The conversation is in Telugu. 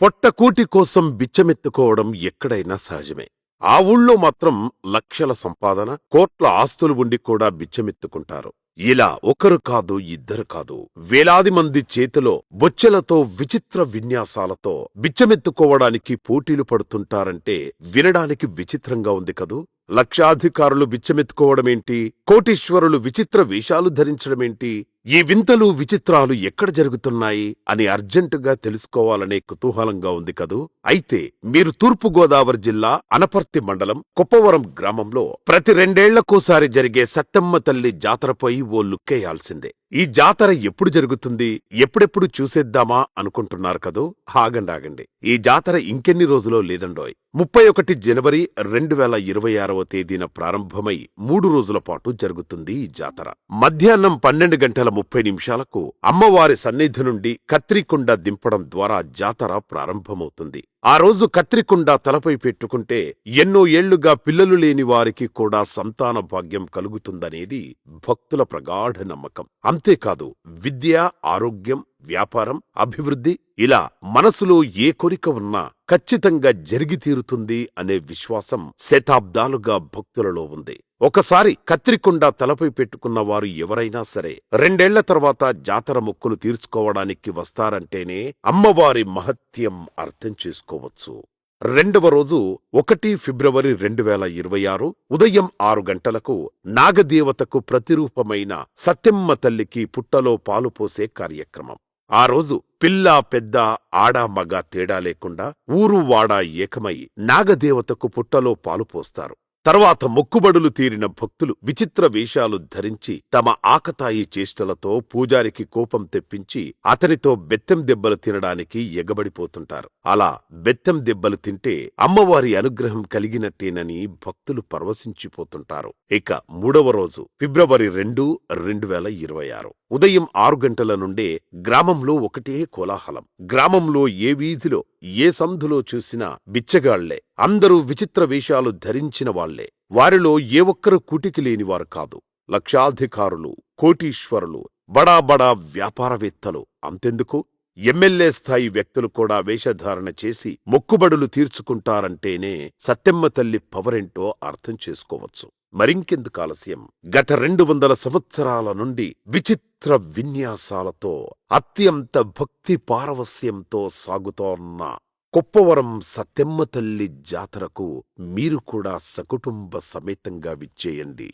పొట్టకూటి కోసం బిచ్చమెత్తుకోవడం ఎక్కడైనా సహజమే. ఆ ఊళ్ళో మాత్రం లక్షల సంపాదన, కోట్ల ఆస్తులు ఉండి కూడా బిచ్చమెత్తుకుంటారు. ఇలా ఒకరు కాదు, ఇద్దరు కాదు, వేలాది మంది చేతిలో బొచ్చెలతో విచిత్ర విన్యాసాలతో బిచ్చమెత్తుకోవడానికి పోటీలు పడుతుంటారంటే వినడానికి విచిత్రంగా ఉంది కదూ. లక్షాధికారులు బిచ్చమెత్తుకోవడమేంటి, కోటీశ్వరులు విచిత్ర వేషాలు ధరించడమేంటి, ఈ వింతలు విచిత్రాలు ఎక్కడ జరుగుతున్నాయి అని అర్జెంటుగా తెలుసుకోవాలనే కుతూహలంగా ఉంది కదూ. అయితే మీరు తూర్పుగోదావరి జిల్లా అనపర్తి మండలం కుప్పవరం గ్రామంలో ప్రతి రెండేళ్లకోసారి జరిగే సత్తెమ్మ తల్లి జాతరపై ఓ లుక్కేయాల్సిందే. ఈ జాతర ఎప్పుడు జరుగుతుంది, ఎప్పుడెప్పుడు చూసేద్దామా అనుకుంటున్నారు కదూ. ఆగండాగండి, ఈ జాతర ఇంకెన్ని రోజులో లేదండోయ్. 31 జనవరి 2026వ తేదీన ప్రారంభమై 3 రోజుల పాటు జరుగుతుంది ఈ జాతర. మధ్యాహ్నం 12:30 అమ్మవారి సన్నిధి నుండి కత్రికుండ దింపడం ద్వారా జాతర ప్రారంభమవుతుంది. ఆ రోజు కత్రికుండ తలపై పెట్టుకుంటే ఎన్నో ఏళ్లుగా పిల్లలు లేని వారికి కూడా సంతాన భాగ్యం కలుగుతుందనేది భక్తుల ప్రగాఢ నమ్మకం. అంతేకాదు, విద్య, ఆరోగ్యం, వ్యాపారం, అభివృద్ధి, ఇలా మనసులో ఏ కోరిక ఉన్నా ఖచ్చితంగా జరిగి తీరుతుంది అనే విశ్వాసం శతాబ్దాలుగా భక్తులలో ఉంది. ఒకసారి కత్రికుండ తలపై పెట్టుకున్న వారు ఎవరైనా సరే 2 ఏళ్ల తర్వాత జాతర మొక్కులు తీర్చుకోవడానికి వస్తారంటేనే అమ్మవారి మహత్యం అర్థం చేసుకోవచ్చు. 2వ రోజు 1 ఫిబ్రవరి 2026 ఉదయం 6 గంటలకు నాగదేవతకు ప్రతిరూపమైన సత్తెమ్మ తల్లికి పుట్టలో పాలు పోసే కార్యక్రమం. ఆ రోజు పిల్ల పెద్ద, ఆడ మగ తేడా లేకుండా ఊరు వాడ ఏకమై నాగదేవతకు పుట్టలో పాలు పోస్తారు. తర్వాత మొక్కుబడులు తీరిన భక్తులు విచిత్ర వేషాలు ధరించి తమ ఆకతాయి చేష్టలతో పూజారికి కోపం తెప్పించి అతనితో బెత్తం దెబ్బలు తినడానికి ఎగబడిపోతుంటారు. అలా బెత్తం దెబ్బలు తింటే అమ్మవారి అనుగ్రహం కలిగినట్టేనని భక్తులు పరవశించిపోతుంటారు. ఇక 3వ రోజు ఫిబ్రవరి 2, 2026 ఉదయం 6 గంటల నుండే గ్రామంలో ఒకటే కోలాహలం. గ్రామంలో ఏ వీధిలో, ఏ సందులో చూసినా బిచ్చగాళ్లే. అందరూ విచిత్ర వేషాలు ధరించిన వాళ్లే. వారిలో ఏ ఒక్కరు కూటికి లేనివారు కాదు. లక్షాధికారులు, కోటీశ్వరులు, బడా బడా వ్యాపారవేత్తలు, అంతెందుకు ఎమ్మెల్యే స్థాయి వ్యక్తులు కూడా వేషధారణ చేసి మొక్కుబడులు తీర్చుకుంటారంటేనే సత్తెమ్మ తల్లి పవరెంటో అర్థం చేసుకోవచ్చు. మరింకెందుకు ఆలస్యం, గత 200 సంవత్సరాల నుండి విచిత్ర విన్యాసాలతో అత్యంత భక్తి పారవస్యంతో సాగుతోన్న కుప్పవరం సత్తెమ్మ తల్లి జాతరకు మీరు కూడా సకుటుంబ సమేతంగా విచ్చేయండి.